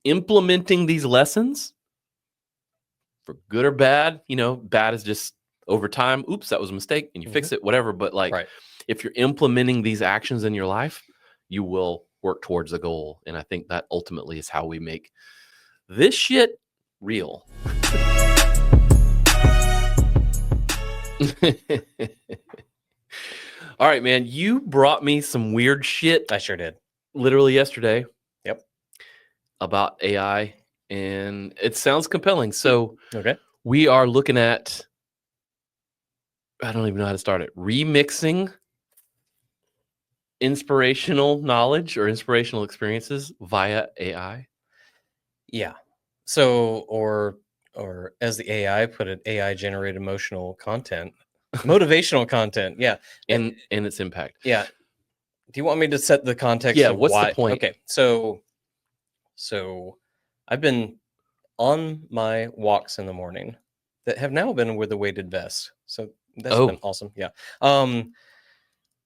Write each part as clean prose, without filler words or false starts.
implementing these lessons, for good or bad, bad is just over time, oops, that was a mistake, and you fix it, whatever. But Right. if you're implementing these actions in your life, you will work towards a goal. And I think that ultimately is how we make this shit real. All right, man, you brought me some weird shit. I sure did. Literally yesterday. Yep. About AI, and it sounds compelling. So Okay. we are looking at, I don't even know how to start it, remixing inspirational knowledge or inspirational experiences via AI. Yeah. So, or as the AI put it, AI generated emotional content, motivational content. Yeah. And its impact. Yeah. Do you want me to set the context? Yeah. Of What's why? the point? Okay. So I've been on my walks in the morning that have now been with a weighted vest. So that's been awesome. Yeah.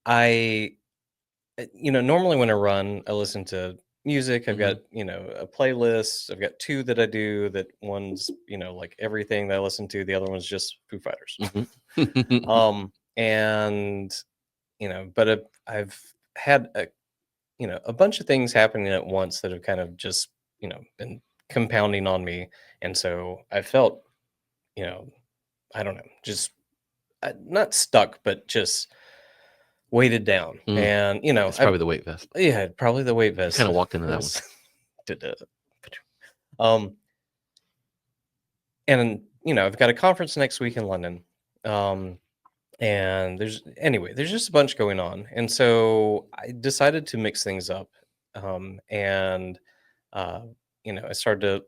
I, normally when I run, I listen to music. I've got, a playlist. I've got two that I do. That one's, like everything that I listen to. The other one's just Foo Fighters. And, but I've had a bunch of things happening at once that have kind of just, been compounding on me. And so I felt, I don't know, just not stuck, but just weighted down. And, it's probably the weight vest. Yeah, probably the weight vest. Kind of walked into that one. And, I've got a conference next week in London. And there's just a bunch going on. And so I decided to mix things up. And, I started to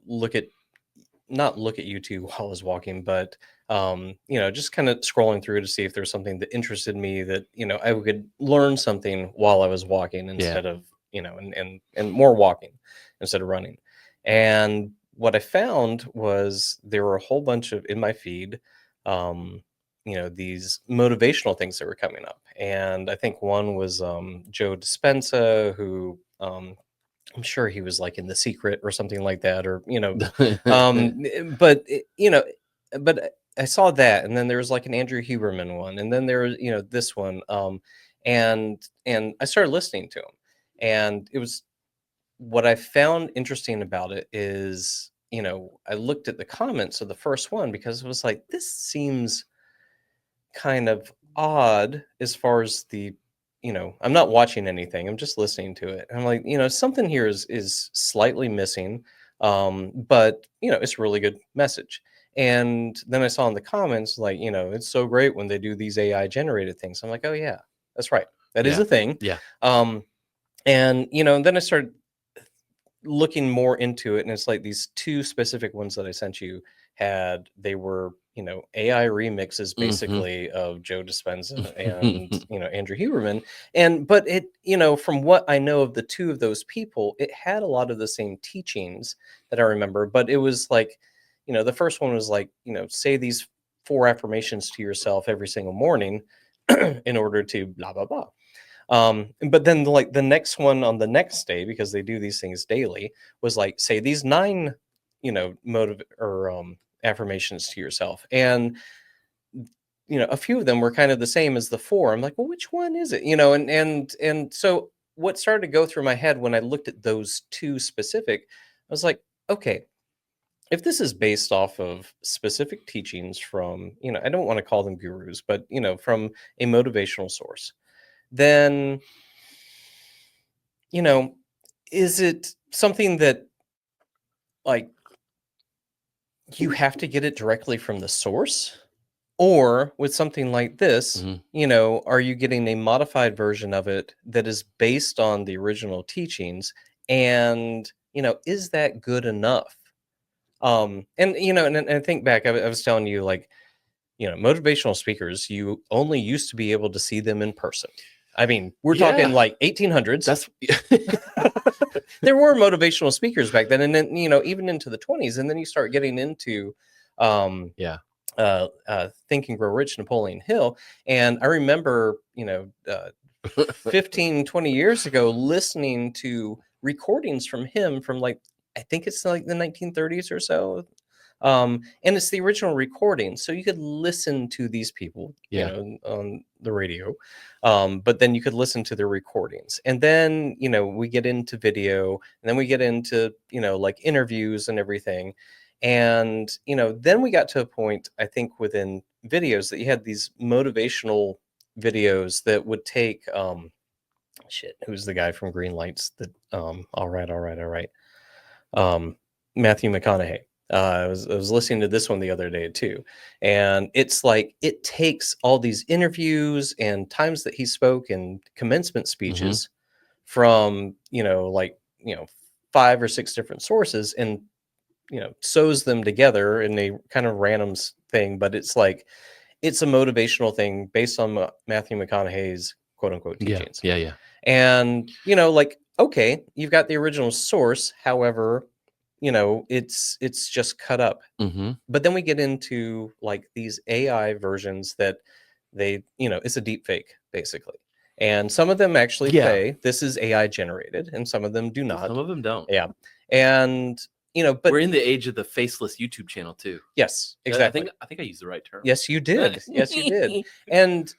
not look at YouTube while I was walking, but, just kind of scrolling through to see if there's something that interested me that, I could learn something while I was walking instead of, and more walking instead of running. And what I found was there were a whole bunch of, in my feed, these motivational things that were coming up. And I think one was Joe Dispenza, who I'm sure he was like in The Secret or something like that, or but but I saw that, and then there was like an Andrew Huberman one, and then there was this one, and I started listening to him, and it was, what I found interesting about it is, I looked at the comments of the first one because it was like, this seems kind of odd as far as the, I'm not watching anything, I'm just listening to it. I'm like, something here is slightly missing, but it's a really good message. And then I saw in the comments, like, it's so great when they do these AI generated things. I'm like, oh yeah, that's right, that is a thing. Yeah. And then I started looking more into it, and it's like these two specific ones that I sent you they were AI remixes basically of Joe Dispenza and Andrew Huberman. But it, from what I know of the two of those people, it had a lot of the same teachings that I remember, but it was like, the first one was like, say these 4 affirmations to yourself every single morning in order to blah blah blah. But then like the next one on the next day, because they do these things daily, was like, say these 9 motive or affirmations to yourself. And a few of them were kind of the same as the 4. I'm like, well, which one is it? And so what started to go through my head when I looked at those 2 specific, I was like, okay, if this is based off of specific teachings from, I don't want to call them gurus, but from a motivational source, then is it something that, like, you have to get it directly from the source? Or with something like this, are you getting a modified version of it that is based on the original teachings? And, is that good enough? And I think back, I was telling you, like, motivational speakers, you only used to be able to see them in person. I mean, we're talking like 1800s. There were motivational speakers back then, and then even into the 20s, and then you start getting into Think and Grow Rich, Napoleon Hill. And I remember 15-20 years ago listening to recordings from him from like I think it's like the 1930s or so. And it's the original recording, so you could listen to these people, Yeah. on the radio, but then you could listen to their recordings. And then, we get into video, and then we get into, like interviews and everything. And, then we got to a point, I think, within videos that you had these motivational videos that would take, who's the guy from Green Lights that, all right. Matthew McConaughey. I was listening to this one the other day too, and it's like it takes all these interviews and times that he spoke in commencement speeches from like 5 or 6 different sources, and sews them together in a kind of random thing. But it's like it's a motivational thing based on Matthew McConaughey's quote unquote teachings. Yeah. And like, okay, you've got the original source, however, it's just cut up. But then we get into like these AI versions that it's a deep fake basically, and some of them actually say this is AI generated, and some of them do not. Some of them don't. Yeah. And but we're in the age of the faceless YouTube channel too. Yes, exactly. I think I used the right term. Yes, you did. Yes, you did. And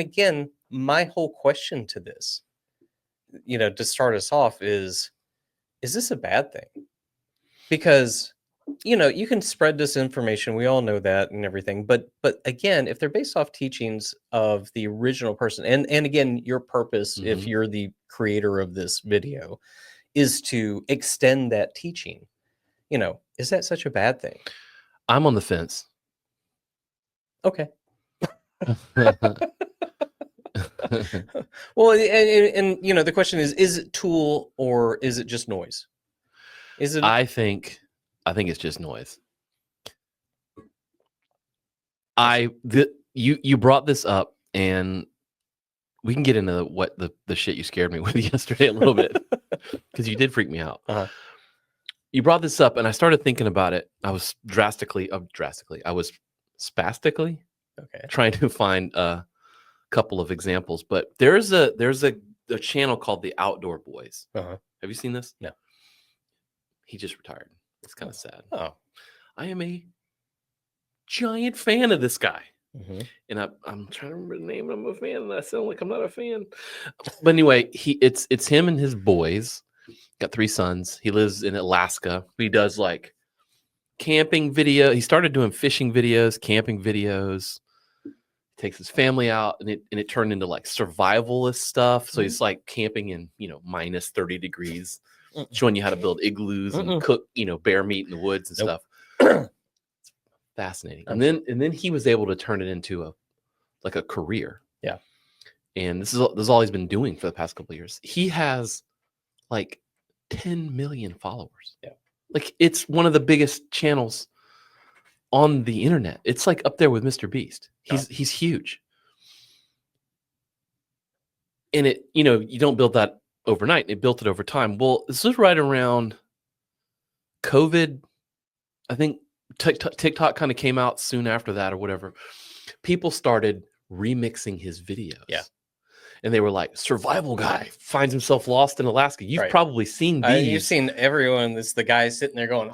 again, my whole question to this, to start us off is this a bad thing? Because you can spread disinformation, we all know that and everything, but again, if they're based off teachings of the original person, and again, your purpose, if you're the creator of this video, is to extend that teaching, is that such a bad thing? I'm on the fence. Okay. Well, and the question is it tool or is it just noise? Is it? I think it's just noise. You brought this up, and we can get into what the shit you scared me with yesterday a little bit, because you did freak me out. You brought this up, and I started thinking about it. I was I was spastically trying to find a couple of examples, but there's a channel called the Outdoor Boys. Have you seen this? No. He just retired. It's kind of sad. Oh, I am a giant fan of this guy. And I'm trying to remember the name. I'm a fan, and I sound like I'm not a fan. But anyway, it's him and his boys. Got 3 sons. He lives in Alaska. He does like camping video. He started doing fishing videos, camping videos. Takes his family out, and it turned into like survivalist stuff. So he's like camping in minus 30 degrees, showing you how to build igloos and cook bear meat in the woods and stuff. Fascinating. And then he was able to turn it into a career. Yeah. And this is all he's been doing for the past couple of years. He has like 10 million followers. Yeah. Like it's one of the biggest channels on the internet. It's like up there with Mr. Beast. He's huge. And it, you don't build that overnight. It built it over time. Well, this was right around COVID. I think TikTok kind of came out soon after that or whatever. People started remixing his videos. Yeah. And they were like, survival guy finds himself lost in Alaska. You've probably seen these. You've seen everyone. It's the guy sitting there going,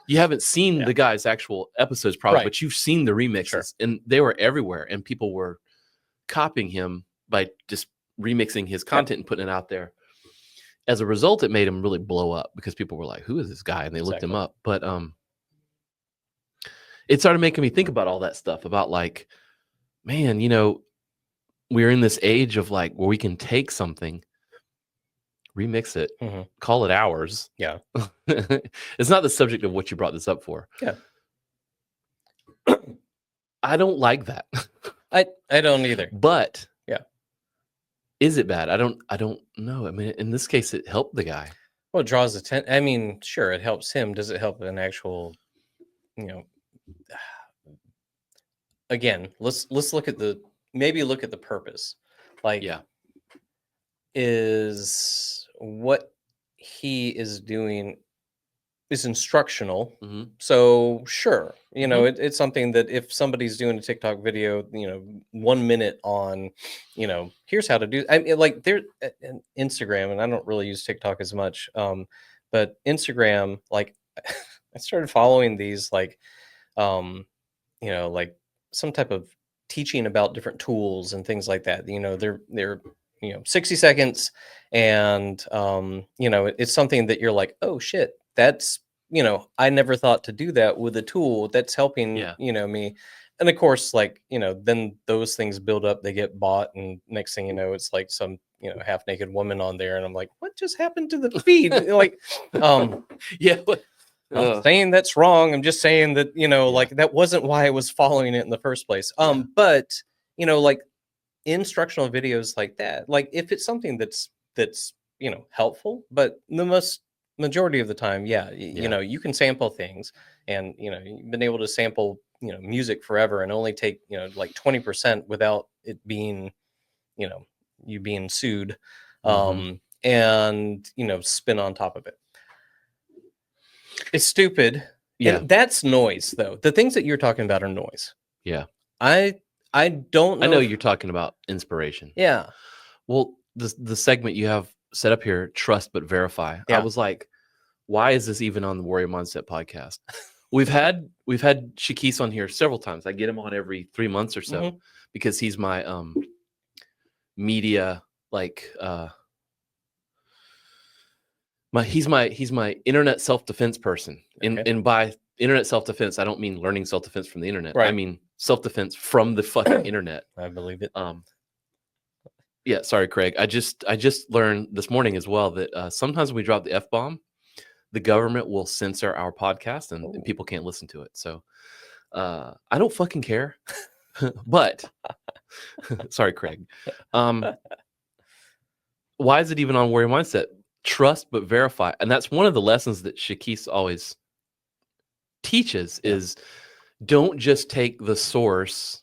You haven't seen the guy's actual episodes probably, but you've seen the remixes. And they were everywhere. And people were copying him by just remixing his content and putting it out there. As a result, it made him really blow up because people were like, who is this guy? And they looked him up. But it started making me think about all that stuff, about like, man, we're in this age of like where we can take something, remix it, call it ours. Yeah. It's not the subject of what you brought this up for. Yeah. I don't like that. I don't either. But yeah. Is it bad? I don't know. I mean, in this case, it helped the guy. Well, it draws attention. I mean, sure, it helps him. Does it help an actual, again, let's look at the purpose. Like, is what he is doing is instructional. So sure, it's something that if somebody's doing a TikTok video, 1 minute on, here's how to do. I mean, like there, Instagram, and I don't really use TikTok as much, But Instagram, like I started following these like like some type of teaching about different tools and things like that. They're 60 seconds, and it's something that you're like, oh shit, that's I never thought to do that with a tool that's helping Yeah. me. And of course, like, then those things build up, they get bought, and next thing you know, it's like some half naked woman on there, and I'm like, what just happened to the feed? Like, Yeah. not saying that's wrong. I'm just saying that, like, that wasn't why I was following it in the first place. But, like, instructional videos like that, like, if it's something that's helpful, but the majority of the time, you can sample things, and, you've been able to sample, music forever, and only take, like 20% without it being, you being sued, and, spin on top of it. It's stupid. Yeah. And that's noise, though. The things that you're talking about are noise. Yeah. I don't know. I know you're talking about inspiration. Yeah. Well, the segment you have set up here, trust but verify. Yeah. I was like, why is this even on the Warrior Mindset podcast? We've had Shakis on here several times. I get him on every 3 months or so because he's my media, like he's my internet self-defense person. And by internet self-defense, I don't mean learning self-defense from the internet. Right. I mean self-defense from the fucking internet. I believe it. Yeah, sorry, Craig. I just learned this morning as well that sometimes when we drop the F-bomb, the government will censor our podcast and people can't listen to it. So I don't fucking care. But sorry, Craig. Why is it even on Warrior Mindset? Trust but verify. And that's one of the lessons that Shakis always teaches is don't just take the source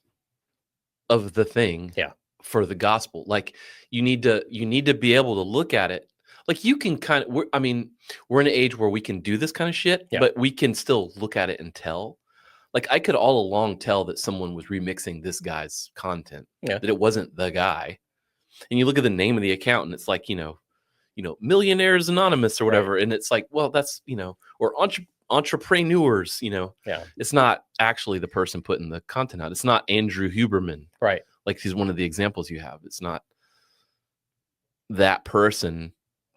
of the thing for the gospel. Like you need to be able to look at it. Like you can kind of, we're in an age where we can do this kind of shit, but we can still look at it and tell. Like I could all along tell that someone was remixing this guy's content, that it wasn't the guy. And you look at the name of the account and it's like, Millionaires Anonymous or whatever. Right. And it's like, well, that's, or entrepreneurs, it's not actually the person putting the content out. It's not Andrew Huberman. Right. Like he's one of the examples you have. It's not that person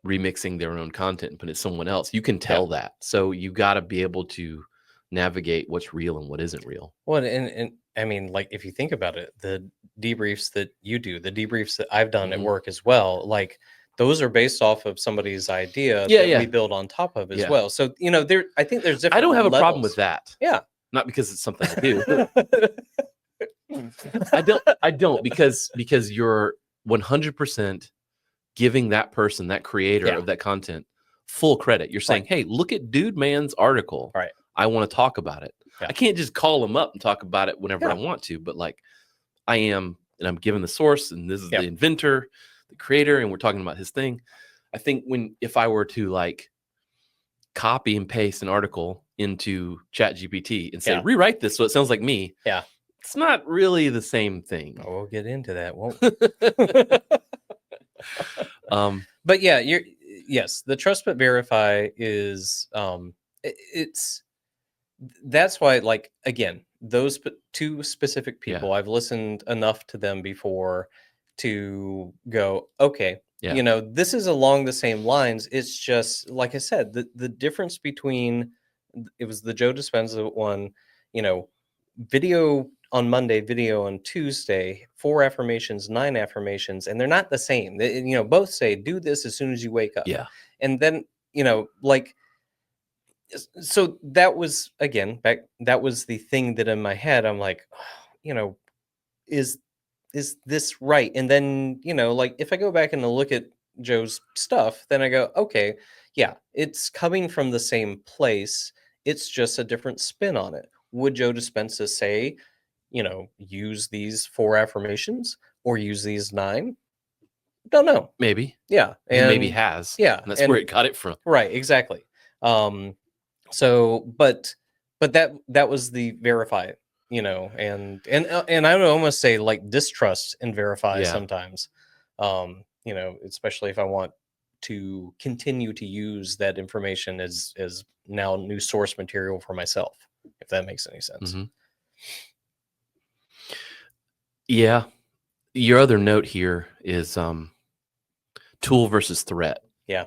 remixing their own content and putting it someone else. You can tell that. So you got to be able to navigate what's real and what isn't real. Well, and I mean, like, if you think about it, the debriefs that you do, the debriefs that I've done at work as well, like those are based off of somebody's idea that we build on top of as well. So, I think there's different I don't have levels. a problem with that. Yeah. Not because it's something I do. I don't because you're 100% giving that person, that creator of that content, full credit. You're saying, hey, look at Dude Man's article. Right. I want to talk about it. Yeah. I can't just call him up and talk about it whenever I want to, but like I am, and I'm given the source, and this is the inventor, the creator, and we're talking about his thing. I think if I were to like copy and paste an article into ChatGPT and say, rewrite this so it sounds like me. Yeah. It's not really the same thing. Oh, we'll get into that, won't we? But yeah, yes, the trust but verify is that's why, like, again, those two specific people, I've listened enough to them before to go, okay, this is along the same lines. It's just, like I said, the difference between, it was the Joe Dispenza one, video on Monday, video on Tuesday, 4 affirmations, 9 affirmations, and they're not the same. They, both say, do this as soon as you wake up. Yeah. And then, like, so that was, again, that was the thing that in my head, I'm like, is this right? And then, like, if I go back and look at Joe's stuff, then I go, okay, yeah, it's coming from the same place. It's just a different spin on it. Would Joe Dispenza say, use these 4 affirmations or use these 9? Don't know. Maybe. Yeah. And maybe has. Yeah. And that's where it got it from. Right. Exactly. So, but that was the verify, and I would almost say like distrust and verify sometimes, especially if I want to continue to use that information as now new source material for myself, if that makes any sense. Mm-hmm. Yeah. Your other note here is tool versus threat. Yeah.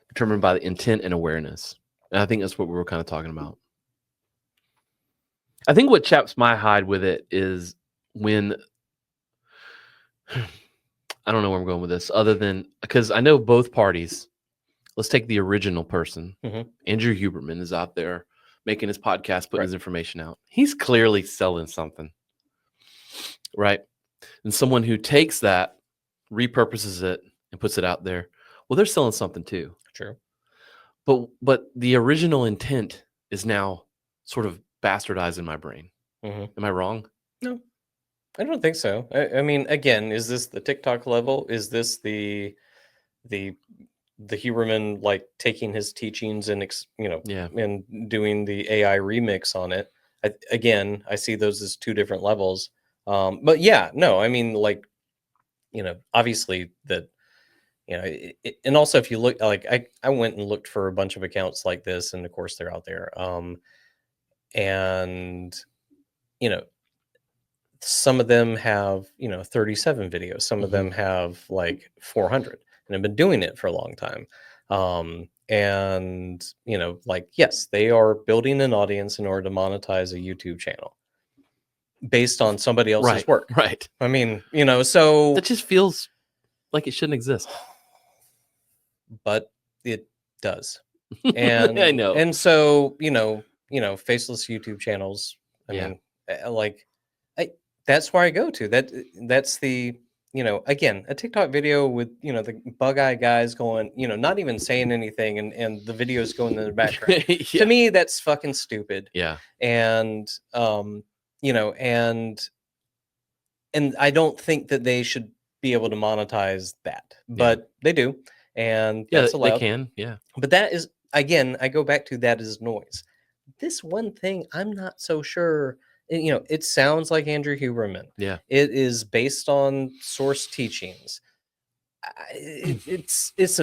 Determined by the intent and awareness. And I think that's what we were kind of talking about. I think what chaps my hide with it is when I don't know where I'm going with this, other than because I know both parties. Let's take the original person. Mm-hmm. Andrew Huberman is out there making his podcast, putting Right. his information out. He's clearly selling something, right? And someone who takes that, repurposes it, and puts it out there, well, they're selling something too. True. But the original intent is now sort of bastardized in my brain. Mm-hmm. Am I wrong? No, I don't think so. I mean, again, is this the TikTok level? Is this the Huberman, like, taking his teachings and and doing the AI remix on it? I see those as two different levels. But yeah, no, I mean, like, obviously that, and also if you look, like, I went and looked for a bunch of accounts like this, and of course they're out there. And some of them have 37 videos, some of them have like 400, and have been doing it for a long time. And like, yes, they are building an audience in order to monetize a YouTube channel based on somebody else's work. Right. I mean, so that just feels like it shouldn't exist. But it does. And I know. And so, faceless YouTube channels, I mean, like, that's where I go to. That's the, again, a TikTok video with, the bug-eye guys going, not even saying anything, and the videos going in the background. To me, that's fucking stupid. Yeah. And and I don't think that they should be able to monetize that, but they do, and that's allowed. They can. Yeah. But that is, again, I go back to that is noise. This one thing, I'm not so sure. It sounds like Andrew Huberman. Yeah. It is based on source teachings. It's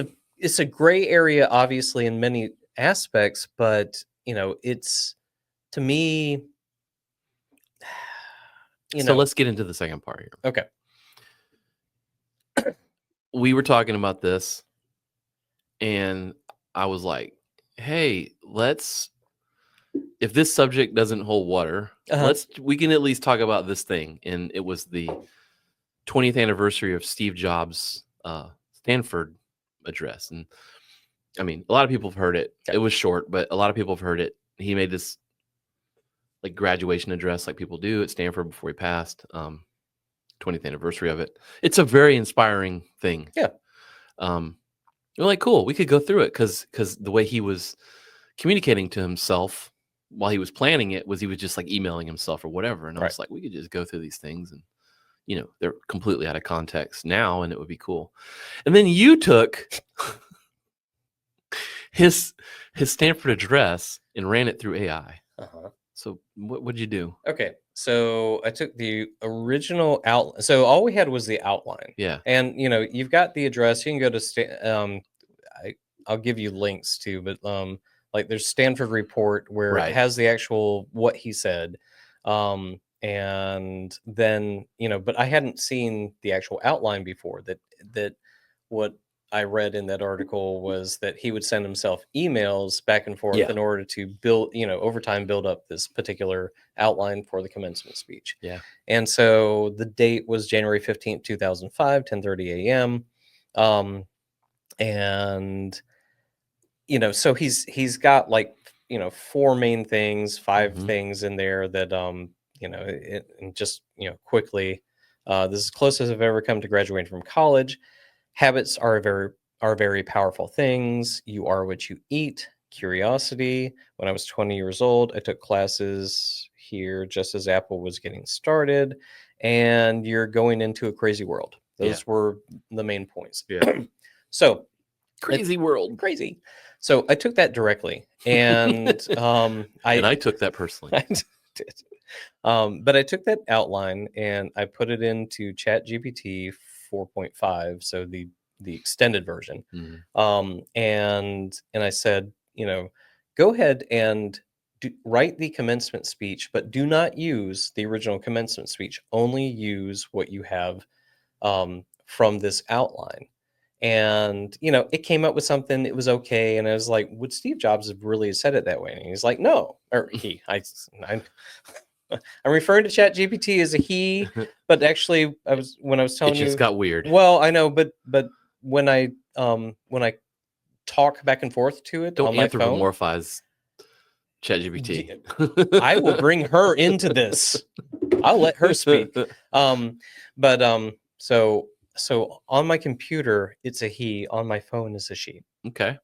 a gray area, obviously, in many aspects, but it's, to me. So let's get into the second part here. Okay. We were talking about this, and I was like, hey, if this subject doesn't hold water, we can at least talk about this thing. And it was the 20th anniversary of Steve Jobs' Stanford address. And I mean, a lot of people have heard it. It was short, but a lot of people have heard it. He made this like graduation address like people do at Stanford before he passed. 20th anniversary of it. It's a very inspiring thing. Yeah. We're like, cool, we could go through it because the way he was communicating to himself while he was planning it was he was just like emailing himself or whatever. And I was like, we could just go through these things, and they're completely out of context now, and it would be cool. And then you took his Stanford address and ran it through AI. So what did you do? Okay, so I took the original outline. So all we had was the outline. Yeah. And you've got the address. You can go to I'll give you links to, but like, there's Stanford report where it has the actual what he said. And then but I hadn't seen the actual outline before. That what I read in that article was that he would send himself emails back and forth in order to build, over time, build up this particular outline for the commencement speech. Yeah. And so the date was January 15th, 2005, 10:30 a.m. And, so he's got like, 4 main things, 5 things in there that, and just, quickly, this is close as I've ever come to graduating from college. Habits are very powerful things. You are what you eat. Curiosity. When I was 20 years old, I took classes here just as Apple was getting started, and you're going into a crazy world. Those were the main points. Yeah. So crazy world. Crazy. So I took that directly, and I took that personally. I did. But I took that outline and I put it into ChatGPT 4.5, so the extended version. Mhm. And I said, go ahead and write the commencement speech, but do not use the original commencement speech. Only use what you have from this outline. And it came up with something. It was okay, and I was like, would Steve Jobs have really said it that way? And he's like, no, or he. I'm referring to ChatGPT as a he, but actually, when I was telling It you, just got weird. well, I know, but when I talk back and forth to it Don't on my phone, anthropomorphize ChatGPT. I will bring her into this. I'll let her speak. So on my computer it's a he, on my phone is a she. Okay.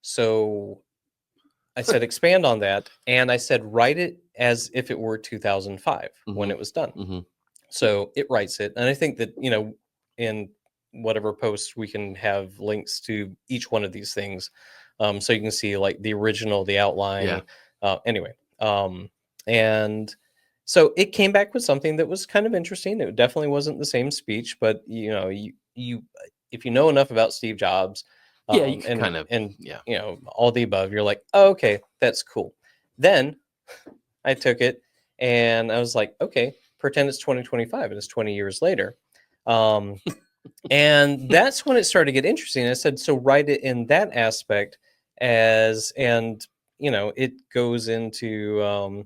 So I said expand on that, and I said write it as if it were 2005 when it was done. Mm-hmm. So it writes it, and I think that in whatever post we can have links to each one of these things, so you can see like the original, the outline. Anyway, and so it came back with something that was kind of interesting. It definitely wasn't the same speech, but you if you know enough about Steve Jobs, You can kind of, all the above, you're like, oh, okay, that's cool. Then I took it and I was like, okay, pretend it's 2025 and it's 20 years later. And that's when it started to get interesting. I said, so write it in that aspect and it goes into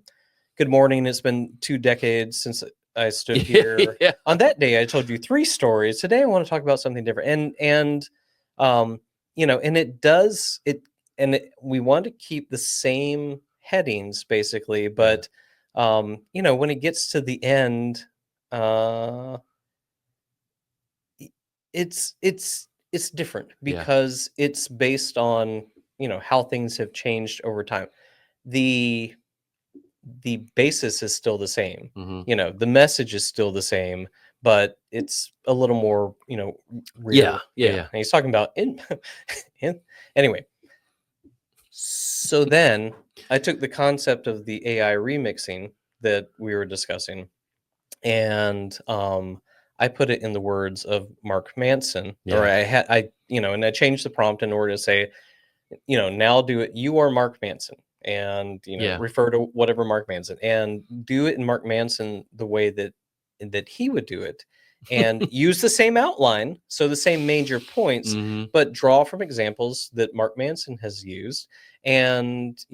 good morning. It's been 2 decades since I stood here. On that day, I told you 3 stories. Today, I want to talk about something different. And it does it. And we want to keep the same headings basically, but when it gets to the end, it's different because it's based on how things have changed over time. The basis is still the same. Mm-hmm. The message is still the same, but it's a little more real. And he's talking about anyway. So then I took the concept of the AI remixing that we were discussing, and I put it in the words of Mark Manson, or and I changed the prompt in order to say, now do it. You are Mark Manson, and refer to whatever Mark Manson, and do it in Mark Manson the way that he would do it, and use the same outline, so the same major points, but draw from examples that Mark Manson has used, and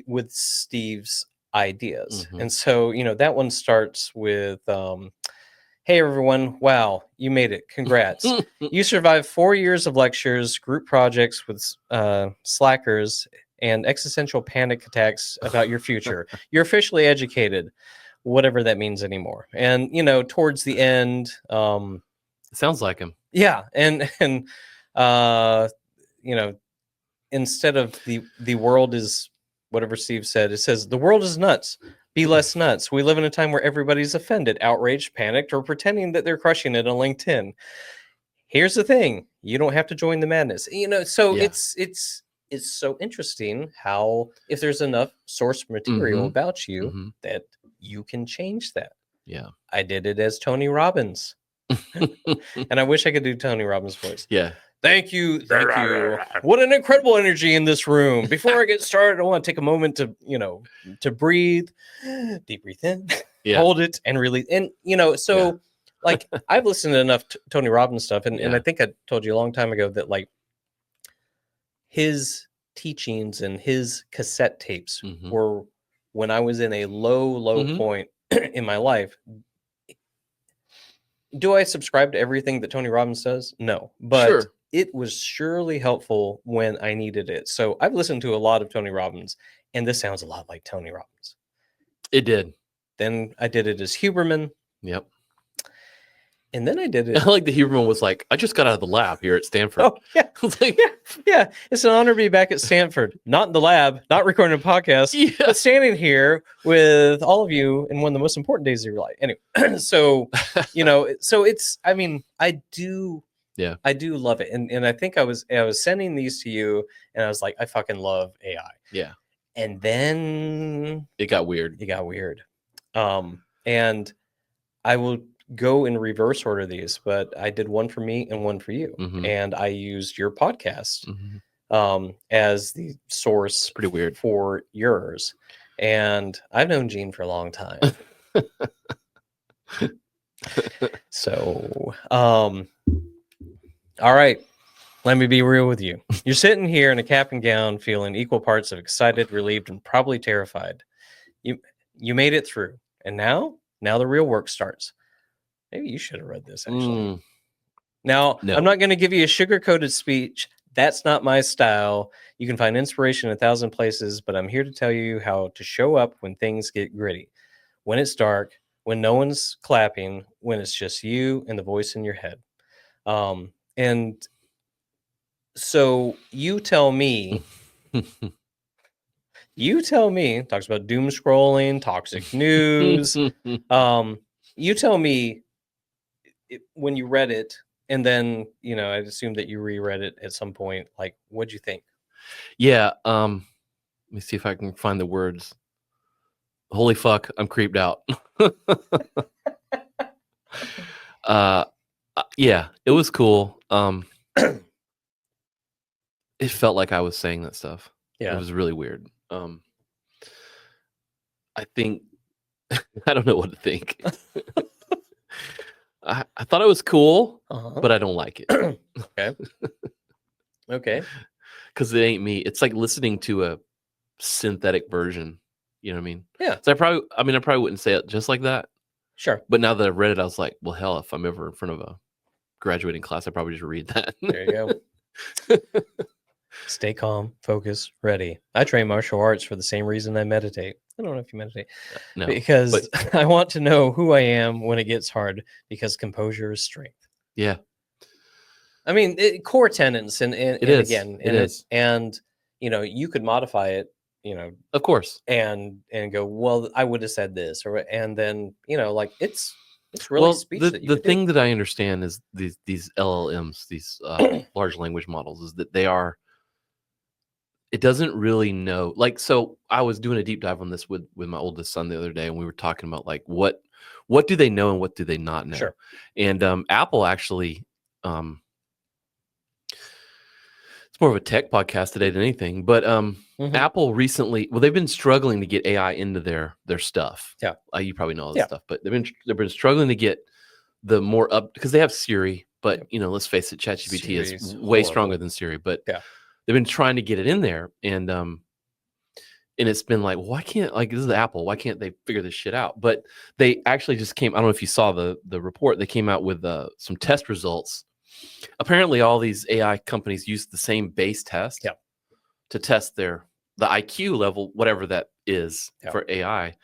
with Steve's ideas. And so that one starts with hey everyone, wow, you made it, congrats. You survived 4 years of lectures, group projects with slackers, and existential panic attacks about your future. You're officially educated, whatever that means anymore. And towards the end, sounds like him. And instead of the world is whatever Steve said, it says the world is nuts. Be less nuts. We live in a time where everybody's offended, outraged, panicked, or pretending that they're crushing it on LinkedIn. Here's the thing: you don't have to join the madness. So it's so interesting how if there's enough source material about you that you can change that. Yeah, I did it as Tony Robbins, and I wish I could do Tony Robbins' voice. Yeah. Thank you. What an incredible energy in this room. Before I get started, I want to take a moment to, to breathe, deep breathe in, hold it, and release. And, like I've listened to enough Tony Robbins stuff. And I think I told you a long time ago that like his teachings and his cassette tapes were when I was in a low point in my life. Do I subscribe to everything that Tony Robbins does? No, but it was surely helpful when I needed it. So I've listened to a lot of Tony Robbins, and this sounds a lot like Tony Robbins. It did. Then I did it as Huberman. Yep. And then I did it. I like the Huberman was like, I just got out of the lab here at Stanford. Oh, yeah. Yeah. It's an honor to be back at Stanford. Not in the lab, not recording a podcast, but standing here with all of you in one of the most important days of your life. Anyway, so, so it's, I mean, I do love it. And I think I was sending these to you and I was like, I fucking love AI. Yeah. And then it got weird. And I will go in reverse order these, but I did one for me and one for you. Mhm. And I used your podcast Mhm. as the source Pretty weird. for yours. And I've known Gene for a long time. So, all right. Let me be real with you. You're sitting here in a cap and gown, feeling equal parts of excited, relieved, and probably terrified. You made it through, and now the real work starts. Maybe you should have read this actually. Now, No. I'm not going to give you a sugar-coated speech. That's not my style. You can find inspiration in 1,000 places, but I'm here to tell you how to show up when things get gritty, when it's dark, when no one's clapping, when it's just you and the voice in your head. And so you tell me, talks about doom scrolling, toxic news. You tell me when you read it, and then, I'd assume that you reread it at some point. Like, what'd you think? Yeah. Let me see if I can find the words. Holy fuck, I'm creeped out. Yeah, it was cool. It felt like I was saying that stuff. Yeah. It was really weird. I think I don't know what to think. I thought it was cool, but I don't like it. Okay. Because it ain't me. It's like listening to a synthetic version. You know what I mean? Yeah. So I probably wouldn't say it just like that. Sure. But now that I've read it, I was like, well, hell, if I'm ever in front of a graduating class, I probably just read that. There you go. Stay calm, focus, ready. I train martial arts for the same reason I meditate. I don't know if you meditate. No, because I want to know who I am when it gets hard, because composure is strength. Yeah. I mean, core tenets, and it is. again, it is. And you could modify it, of course, and go, well, I would have said this, and then like it's really speech. The thing that I understand is these LLMs, these large language models, is that it doesn't really know. Like, so I was doing a deep dive on this with my oldest son the other day, and we were talking about like what do they know and what do they not know. Sure. And Apple actually, it's more of a tech podcast today than anything, but Apple recently, they've been struggling to get AI into their stuff. Yeah. You probably know all this stuff, but they've been struggling to get the more up, because they have Siri, but let's face it, ChatGPT is way stronger than Siri, but they've been trying to get it in there, and it's been like, why can't, like, this is Apple, why can't they figure this shit out? But they actually just I don't know if you saw the report, they came out with some test results. Apparently all these AI companies use the same base test to test the IQ level, whatever that is for AI,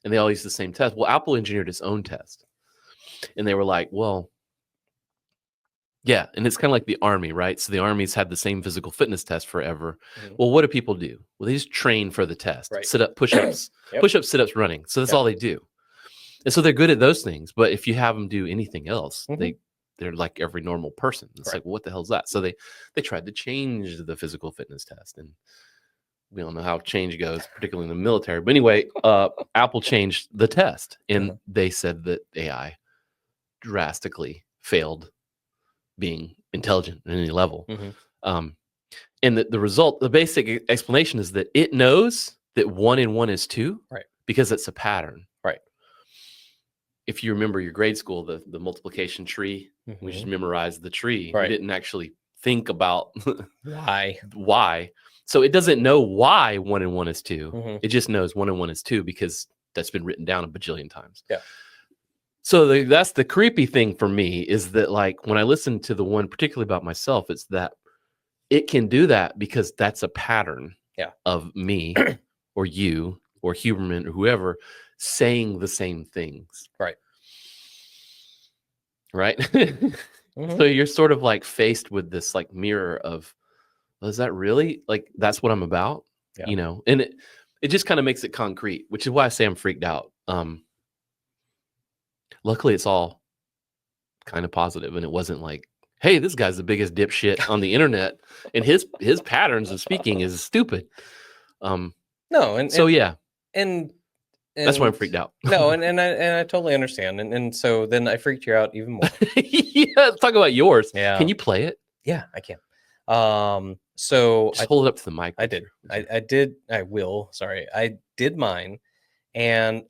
and they all use the same test. Well, Apple engineered its own test, and they were like, well, yeah, and it's kind of like the Army, right? So the Army's had the same physical fitness test forever. Well, what do people do? Well, they just train for the test. Right. Sit up, push-ups, push-ups, sit-ups, running. So that's all they do. And so they're good at those things. But if you have them do anything else, they're like every normal person. It's like, well, what the hell is that? So they tried to change the physical fitness test. And we don't know how change goes, particularly in the military. But anyway, Apple changed the test. And they said that AI drastically failed being intelligent at any level. And the result, the basic explanation is that it knows that 1 and 1 is 2, right? Because it's a pattern, right? If you remember your grade school, the multiplication tree, we just memorized the tree. Right. We didn't actually think about why. So it doesn't know why 1 and 1 is 2. It just knows 1 and 1 is 2 because that's been written down a bajillion times. Yeah. So that's the creepy thing for me, is that, like, when I listen to the one particularly about myself, it's that it can do that because that's a pattern of me or you or Huberman or whoever saying the same things. Right. Right. So you're sort of like faced with this like mirror of, well, is that really, like, that's what I'm about? Yeah. And it just kind of makes it concrete, which is why I say I'm freaked out. Luckily, it's all kind of positive, and it wasn't like, hey, this guy's the biggest dipshit on the internet, and his patterns of speaking is stupid. No, and That's why I'm freaked out. No, and I totally understand. And so then I freaked you out even more. Yeah, talk about yours. Yeah. Can you play it? Yeah, I can. So Just hold it up to the mic. I did. I did. I will. Sorry. I did mine. And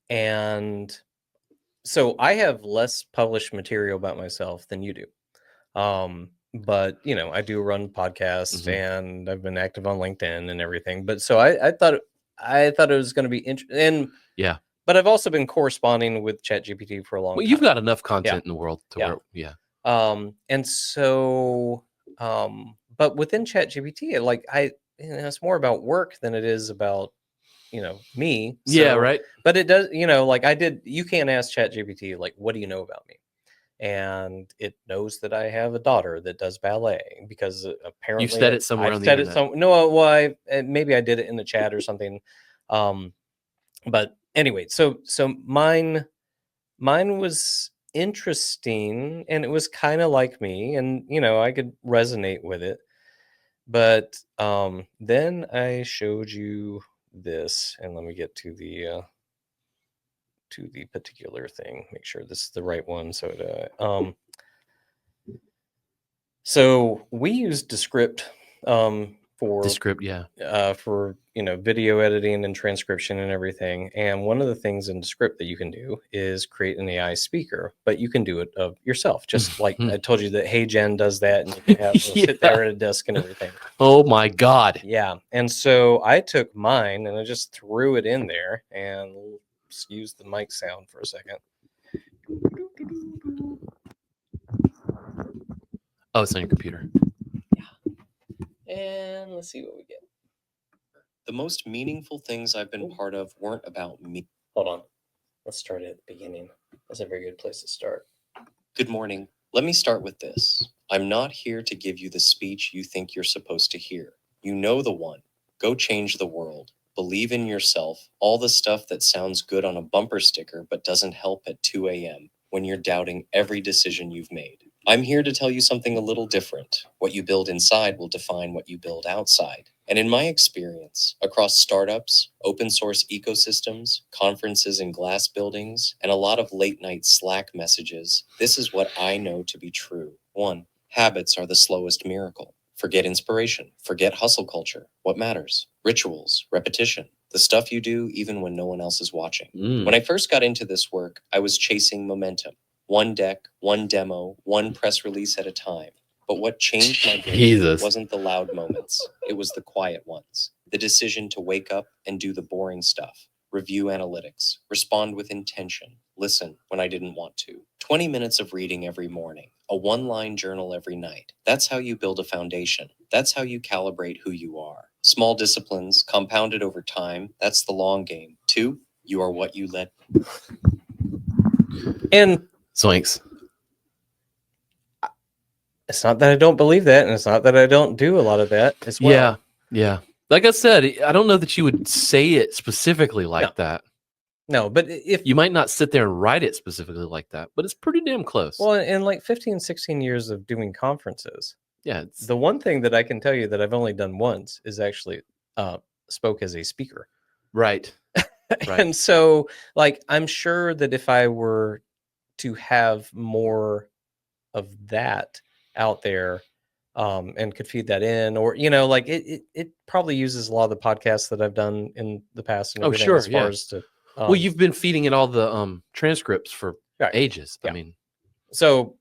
and so I have less published material about myself than you do. But I do run podcasts and I've been active on LinkedIn and everything. But so I thought it was going to be interesting. And yeah. But I've also been corresponding with ChatGPT for a long time. You've got enough content in the world to where, and so, but within ChatGPT, it's more about work than it is about, me. So, yeah, right. But it does, you can't ask ChatGPT, what do you know about me? And it knows that I have a daughter that does ballet because apparently you said it somewhere on the internet. Maybe I did it in the chat or something. But anyway, so mine was interesting and it was kind of like me, and I could resonate with it. But then I showed you this, and let me get to the particular thing. Make sure this is the right one. So we use Descript for Descript, for video editing and transcription and everything. And one of the things in Descript that you can do is create an AI speaker, but you can do it yourself. Just like I told you that Hey Jen does that, and you can have sit there at a desk and everything. Oh my God. Yeah. And so I took mine and I just threw it in there, and we'll just use the mic sound for a second. Oh, it's on your computer. Yeah. And let's see what we get. The most meaningful things I've been part of weren't about me. Hold on. Let's start at the beginning. That's a very good place to start. Good morning. Let me start with this. I'm not here to give you the speech you think you're supposed to hear. You know the one. Go change the world. Believe in yourself. All the stuff that sounds good on a bumper sticker but doesn't help at 2 a.m. when you're doubting every decision you've made. I'm here to tell you something a little different. What you build inside will define what you build outside. And in my experience, across startups, open source ecosystems, conferences in glass buildings, and a lot of late night Slack messages, this is what I know to be true. 1. Habits are the slowest miracle. Forget inspiration. Forget hustle culture. What matters? Rituals, repetition, the stuff you do even when no one else is watching. When I first got into this work, I was chasing momentum. One deck, one demo, one press release at a time. But what changed my brain wasn't the loud moments. It was the quiet ones. The decision to wake up and do the boring stuff. Review analytics. Respond with intention. Listen when I didn't want to. 20 minutes of reading every morning. A one-line journal every night. That's how you build a foundation. That's how you calibrate who you are. Small disciplines, compounded over time. That's the long game. 2, you are what you let. And Zoinks. It's not that I don't believe that, and it's not that I don't do a lot of that as well. Yeah. Like I said, I don't know that you would say it specifically like that. No, but if you might not sit there and write it specifically like that, but it's pretty damn close. Well, in like 15, 16 years of doing conferences, it's the one thing that I can tell you that I've only done once is actually spoke as a speaker. Right. And so, I'm sure that if I were to have more of that out there, and could feed that in, or it probably uses a lot of the podcasts that I've done in the past. And everything, as far as to well, you've been feeding it all the transcripts for ages. I mean, so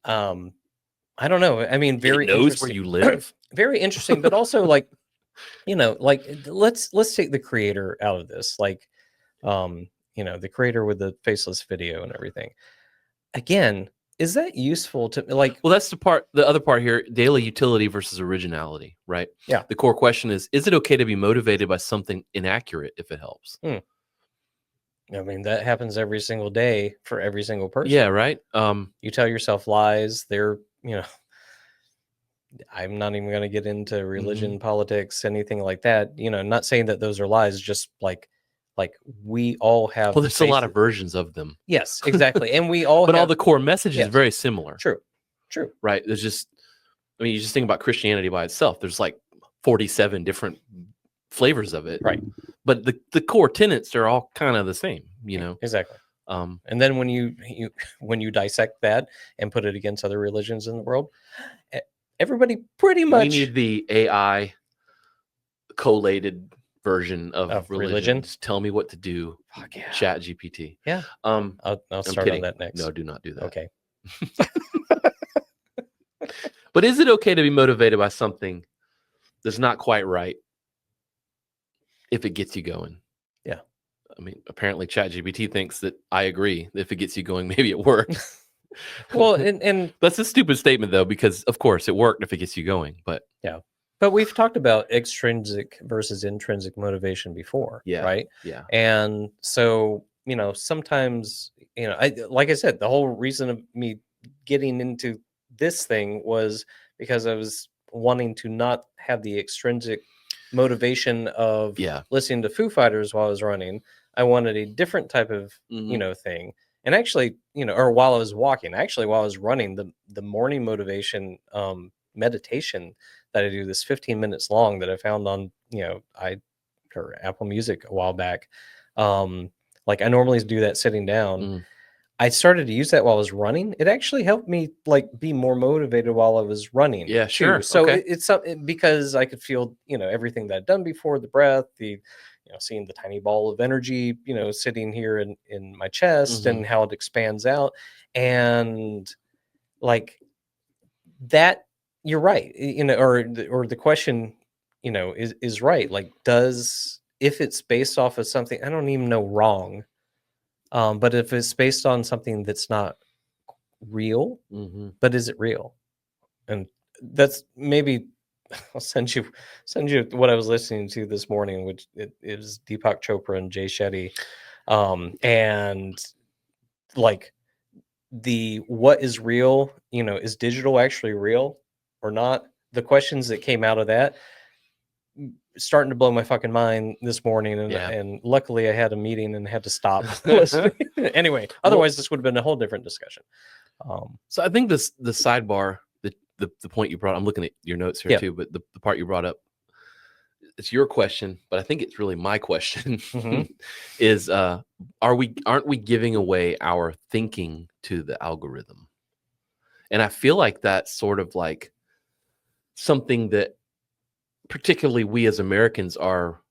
I don't know. I mean, very it knows where you live. Very interesting, but also let's take the creator out of this, the creator with the faceless video and everything. Again, is that useful to well, that's the other part here, daily utility versus originality, right? Yeah. The core question is it okay to be motivated by something inaccurate if it helps? I mean, that happens every single day for every single person. Yeah, right. You tell yourself lies. They're, I'm not even going to get into religion, politics, anything like that. Not saying that those are lies, just like we all have. Well, there's a lot of versions of them. Yes, exactly. And we all but all the core message is very similar. True. Right. There's just, you just think about Christianity by itself. There's 47 different flavors of it. Right. But the core tenets are all kind of the same, you know. Exactly. And then when you dissect that and put it against other religions in the world, everybody pretty much We need the AI collated version of religion. religion. Just tell me what to do. Fuck yeah. Chat GPT. Yeah. I'll start on that next. No, do not do that. Okay. But is it okay to be motivated by something that's not quite right if it gets you going? Yeah. I mean, apparently ChatGPT thinks that I agree. If it gets you going, maybe it works. Well, and that's a stupid statement though, because of course it worked if it gets you going. But yeah. But we've talked about extrinsic versus intrinsic motivation before, yeah, right? Yeah. And so, sometimes, like I said, the whole reason of me getting into this thing was because I was wanting to not have the extrinsic motivation of listening to Foo Fighters while I was running. I wanted a different type of, thing. And actually, or while I was walking, while I was running, the morning motivation meditation that I do, this 15 minutes long that I found on, or Apple Music a while back. Like I normally do that sitting down. I started to use that while I was running. It actually helped me like be more motivated while I was running. Yeah, too. sure. So okay. it's something because I could feel, everything that I'd done before, the breath, the, seeing the tiny ball of energy, sitting here in my chest and how it expands out. And like that, you're right. Or the question, is right. Like, if it's based off of something, I don't even know wrong. But if it's based on something that's not real, but is it real? And that's maybe I'll send you what I was listening to this morning, which it was Deepak Chopra and Jay Shetty. And like what is real, is digital actually real or not? The questions that came out of that starting to blow my fucking mind this morning, and luckily I had a meeting and had to stop listening. Anyway, otherwise this would have been a whole different discussion. So I think the sidebar, the point you brought, I'm looking at your notes here too, but the part you brought up, it's your question, but I think it's really my question. Is aren't we giving away our thinking to the algorithm? And I feel like that's sort of like something that particularly we as Americans are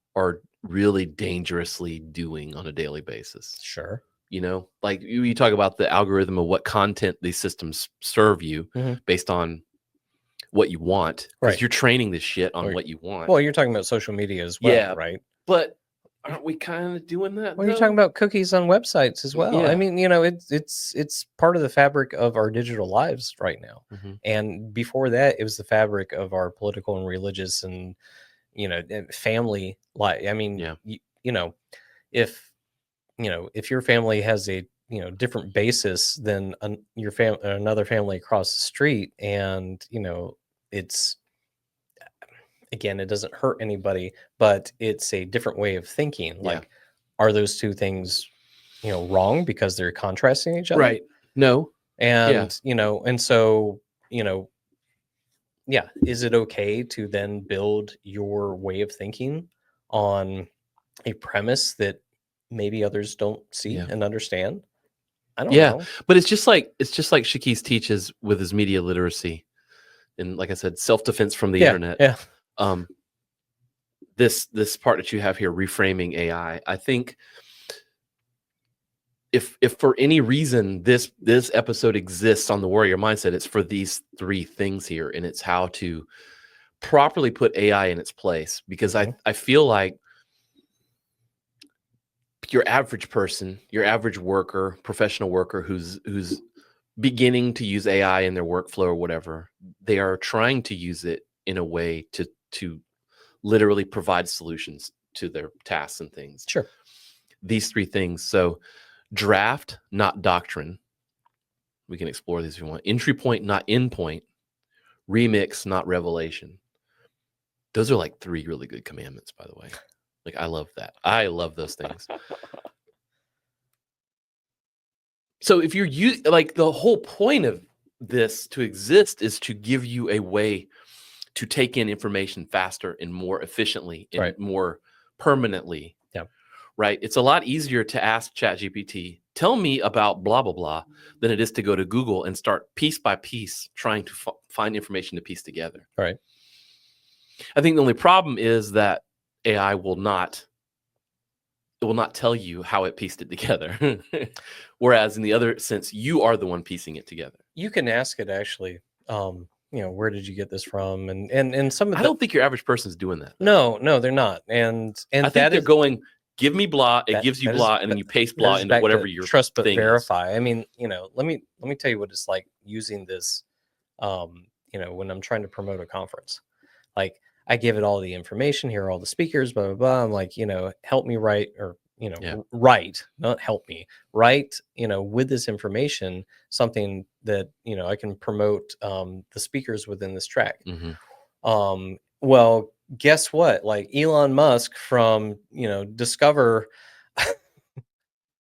really dangerously doing on a daily basis. Sure. Like you talk about the algorithm of what content these systems serve you based on what you want, because you're training this shit on what you want. Well, you're talking about social media as well, right? But aren't we kind of doing that? Well, you're talking about cookies on websites as well. Yeah. I mean, it's part of the fabric of our digital lives right now. And before that, it was the fabric of our political and religious and family life. I mean, if your family has a different basis than another family across the street, and it's, again, it doesn't hurt anybody, but it's a different way of thinking. Like, are those two things wrong because they're contrasting each other? Right. No. And and so is it okay to then build your way of thinking on a premise that maybe others don't see and understand? I don't know. But it's just like Shakis teaches with his media literacy and, like I said, self-defense from the internet. This part that you have here, reframing AI, I think if for any reason this episode exists on the Warrior Mindset, it's for these three things here, and it's how to properly put AI in its place. Because I feel like your average person, your average worker, professional worker who's beginning to use AI in their workflow or whatever, they are trying to use it in a way to literally provide solutions to their tasks and things. Sure. These three things. So draft, not doctrine. We can explore these if you want. Entry point, not end point. Remix, not revelation. Those are like three really good commandments, by the way. Like, I love that. I love those things. So if you're like, the whole point of this to exist is to give you a way to take in information faster and more efficiently and Right. more permanently. Yeah. Right. It's a lot easier to ask ChatGPT, tell me about blah, blah, blah, than it is to go to Google and start piece by piece trying to find information to piece together. Right. I think the only problem is that AI will not tell you how it pieced it together. Whereas in the other sense, you are the one piecing it together. You can ask it actually, where did you get this from? And some of I don't think your average person is doing that. No, they're not. And I think they're going, give me blah, it gives you blah, and then you paste blah into whatever your trust but thing verify. is. I mean, let me tell you what it's like using this, when I'm trying to promote a conference. Like, I give it all the information, here are all the speakers, blah, blah, blah. I'm like, help me write, or, write, not help me, write, with this information, something that, I can promote the speakers within this track. Mm-hmm. Well, guess what? Like Elon Musk from, Discover.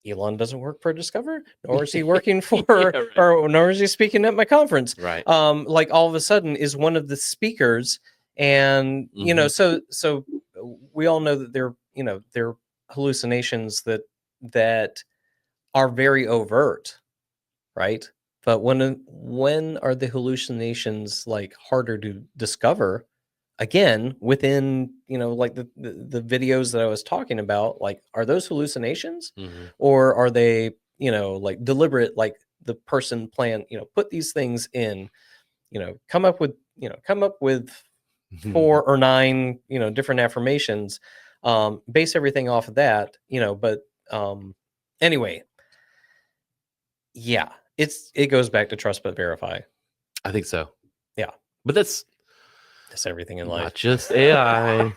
Elon doesn't work for Discover, nor is he working for, Yeah, right. or nor is he speaking at my conference. Right. Like all of a sudden is one of the speakers, and so we all know that they're hallucinations that are very overt, right? But when are the hallucinations like harder to discover? Again, within like the videos that I was talking about, like, are those hallucinations, or are they like deliberate, like the person planned, put these things in, come up with 4 or 9 different affirmations, base everything off of that, but anyway, yeah, it goes back to trust but verify. I think so. Yeah, but that's everything in life, not just AI.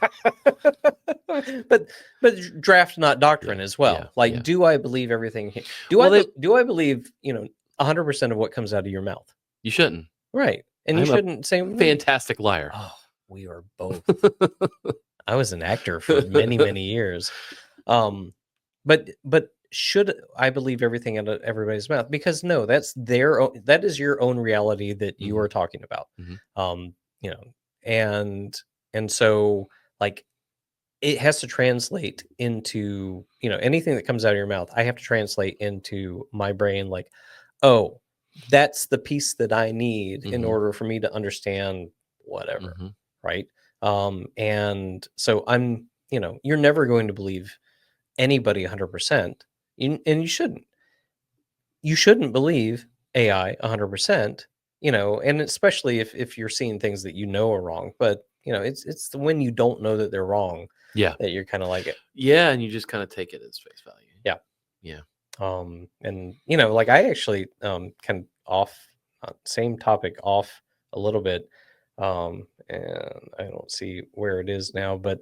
but draft, not doctrine, as well. Do I believe everything? Do I believe 100% of what comes out of your mouth? You shouldn't. Right, and you shouldn't say fantastic liar. Oh, we are both. I was an actor for many years, but should I believe everything out of everybody's mouth? Because no, that is your own reality that you are talking about. And so, like, it has to translate into, anything that comes out of your mouth. I have to translate into my brain, like, oh, that's the piece that I need in order for me to understand whatever. Right. And so you're never going to believe anybody 100%. And you shouldn't believe AI 100%, and especially if you're seeing things that are wrong. But it's when you don't know that they're wrong, that you're kind of like it. Yeah, and you just kind of take it as face value. Yeah. And like, I actually kind of off same topic, off a little bit, and I don't see where it is now, but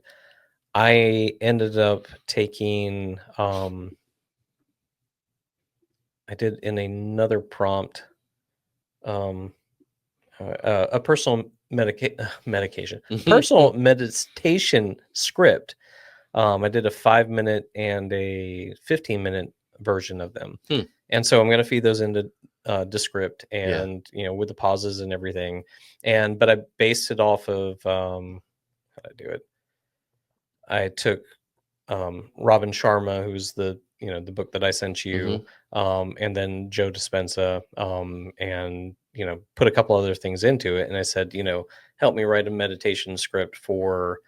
I ended up taking I did in another prompt a personal medication personal meditation script. I did a 5-minute and a 15-minute version of them. And so I'm going to feed those into Descript, and with the pauses and everything, but I based it off of how did I do it? I took Robin Sharma, who's the book that I sent you, and then Joe Dispenza, and put a couple other things into it, and I said, help me write a meditation script for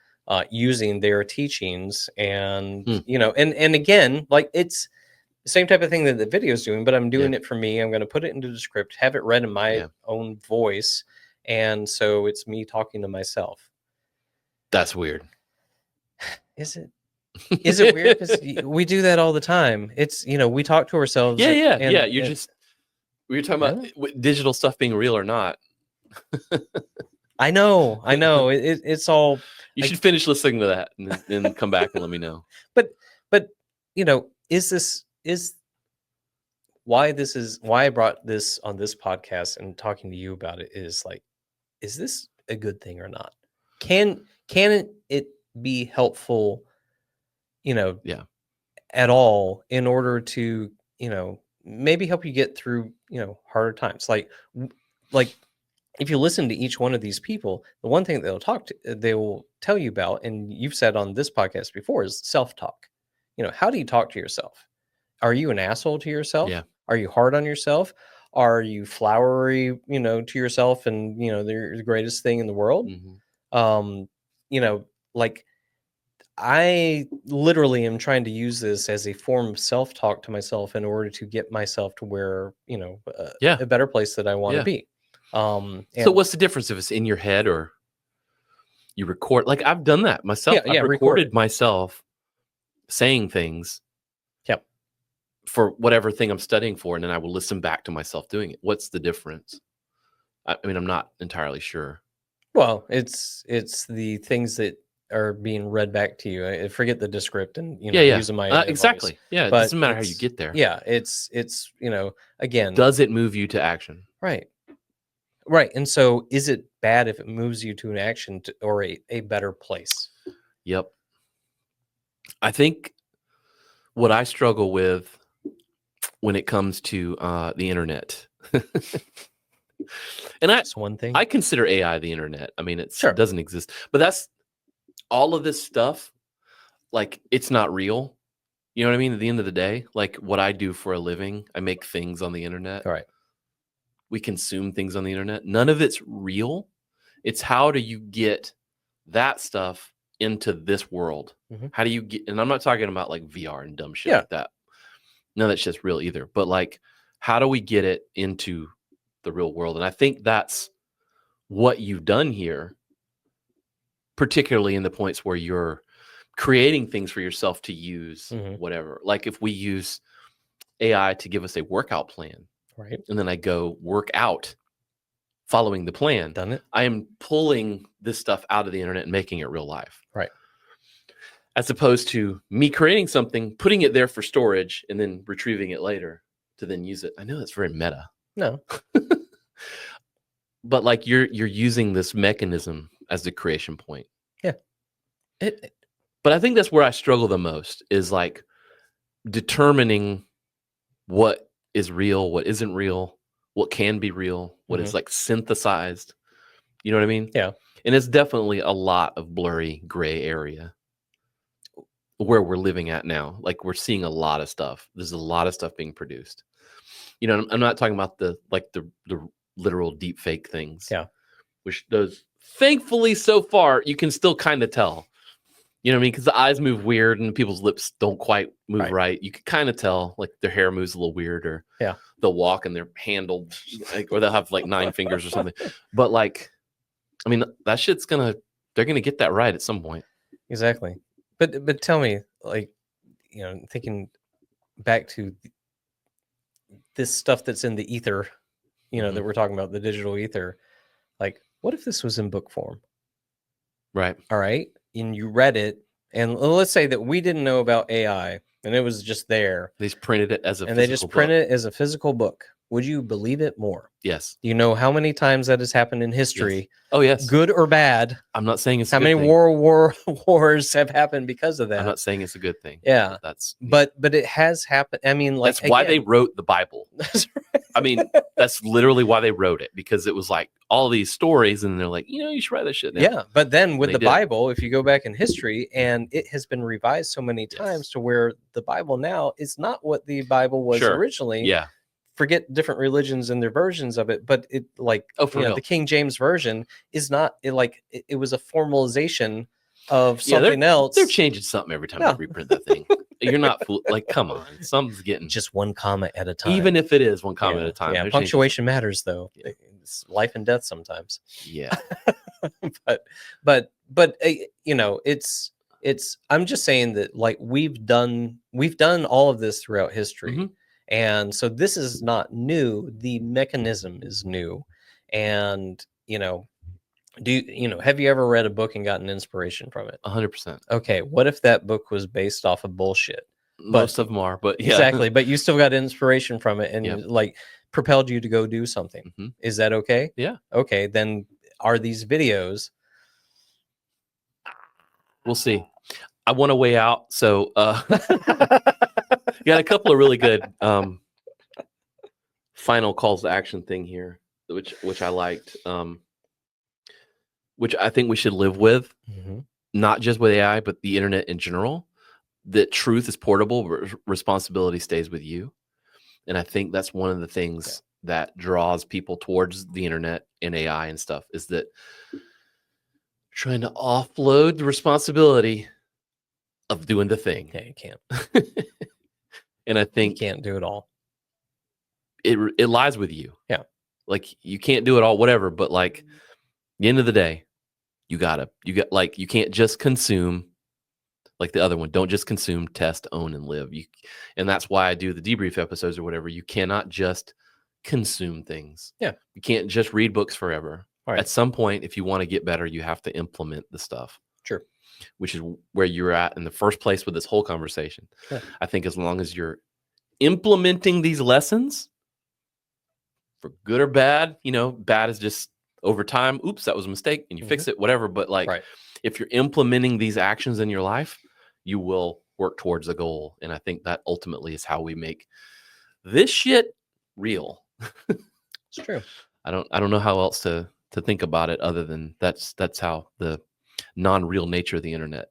using their teachings, and and again, like, it's the same type of thing that the video is doing, but I'm doing it for me. I'm going to put it into the script, have it read in my own voice, and so it's me talking to myself. That's weird. Is it? Is it weird? Because we do that all the time. It's, we talk to ourselves. Yeah. You're talking about digital stuff being real or not. I know. It's all. You should finish listening to that and then come back and let me know. But why I brought this on this podcast and talking to you about it is, like, is this a good thing or not? Can it be helpful, at all, in order to, maybe help you get through, harder times? Like if you listen to each one of these people, the one thing they will tell you about, and you've said on this podcast before, is self-talk. How do you talk to yourself? Are you an asshole to yourself? Yeah. Are you hard on yourself? Are you flowery, to yourself and, they're the greatest thing in the world? Mm-hmm. Like I literally am trying to use this as a form of self-talk to myself in order to get myself to where, Yeah. a better place that I want to Yeah. be. So And what's the difference if it's in your head or you record? Like I've done that myself. Yeah, I've recorded myself saying things Yep. for whatever thing I'm studying for, and then I will listen back to myself doing it. What's the difference? I mean, I'm not entirely sure. Well, it's the things that are being read back to you. I forget the descript and using my exactly. voice. Yeah, it But doesn't matter how you get there. Yeah, it's again, Does it move you to action? right. And so is it bad if it moves you to an action or a better place? Yep. I think what I struggle with when it comes to the internet, and That's one thing. I consider AI the internet. I mean, it Sure. doesn't exist, but that's all of this stuff. Like, it's not real. You know what I mean? At the end of the day, like what I do for a living, I make things on the internet. All right. We consume things on the internet. None of it's real. It's how do you get that stuff into this world? Mhm. How do you get, and I'm not talking about like VR and dumb shit Yeah. like that. None of that shit's real either. But like, how do we get it into the real world? And I think that's what you've done here, particularly in the points where you're creating things for yourself to use, Mhm. whatever. Like if we use AI to give us a workout plan, Right. and then I go work out following the plan, Done it. I am pulling this stuff out of the internet and making it real life. Right. As opposed to me creating something, putting it there for storage, and then retrieving it later to then use it. I know that's very meta. No. But like you're using this mechanism as the creation point. Yeah. But I think that's where I struggle the most is like determining what is real, what isn't real, what can be real, what is like synthesized. You know what I mean? Yeah. And it's definitely a lot of blurry gray area where we're living at now. Like we're seeing a lot of stuff. There's a lot of stuff being produced. You know, I'm not talking about the literal deep fake things. Yeah. Which those, thankfully, so far, you can still kind of tell. You know what I mean? Because the eyes move weird and people's lips don't quite move right. You can kind of tell, like their hair moves a little weird, or they'll walk and they're handled, like, or they'll have like 9 fingers or something. But like, I mean, that shit's they're gonna get that right at some point. Exactly. But tell me, like, thinking back to this stuff that's in the ether, that we're talking about, the digital ether, like, what if this was in book form? Right. All right. And you read it, and let's say that we didn't know about AI and it was just there. They just printed it as a and they just printed it as a physical book. Would you believe it more? Yes. You know how many times that has happened in history? Yes. Oh, yes. Good or bad? I'm not saying it's how a good many thing. wars have happened because of that. I'm not saying it's a good thing. Yeah. But it has happened. I mean, like, that's why they wrote the Bible. That's right. I mean, that's literally why they wrote it, because it was like all these stories, and they're like, you should write that shit down. Yeah, but then with the Bible, if you go back in history, and it has been revised so many times to where the Bible now is not what the Bible was originally. Yeah. Forget different religions and their versions of it, but it like the King James version is not it was a formalization of something else. They're changing something every time they reprint that thing. You're not like, come on, something's getting just one comma at a time. Even if it is one comma at a time. Yeah, punctuation matters though. Yeah. It's life and death sometimes. Yeah. but it's I'm just saying that, like, we've done all of this throughout history. And so this is not new. The mechanism is new. And, have you ever read a book and gotten inspiration from it? 100%. Okay. What if that book was based off of bullshit? Most of them are, but yeah. Exactly. But you still got inspiration from it and like propelled you to go do something. Is that okay? Yeah. Okay. Then are these videos? We'll see. I want to weigh out. So, got a couple of really good final calls to action thing here. which I liked, which I think we should live with, not just with AI, but the internet in general. That truth is portable, responsibility stays with you. And I think that's one of the things that draws people towards the internet and AI and stuff, is that trying to offload the responsibility of doing the thing. Yeah, you can't. And I think you can't do it all. It lies with you. Yeah. Like, you can't do it all, whatever, but like, at the end of the day, you can't just consume like the other one. Don't just consume, test, own, and live. And that's why I do the debrief episodes or whatever. You cannot just consume things. Yeah. You can't just read books forever. Right. At some point, if you want to get better, you have to implement the stuff. Sure. Which is where you're at in the first place with this whole conversation. Yeah. I think as long as you're implementing these lessons, for good or bad, bad is just over time. Oops, that was a mistake, and you fix it, whatever. But like, if you're implementing these actions in your life, you will work towards a goal. And I think that ultimately is how we make this shit real. It's true. I don't know how else to think about it other than that's how the non-real nature of the internet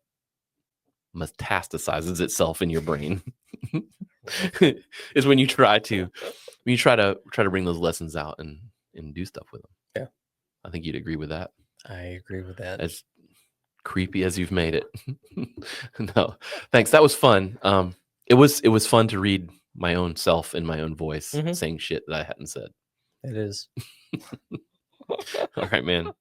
metastasizes itself in your brain. Is when you try to bring those lessons out and do stuff with them. Yeah. I think you'd agree with that. I agree with that. As creepy as you've made it. No, thanks. That was fun. It was fun to read my own self in my own voice saying shit that I hadn't said. It is. All right, man.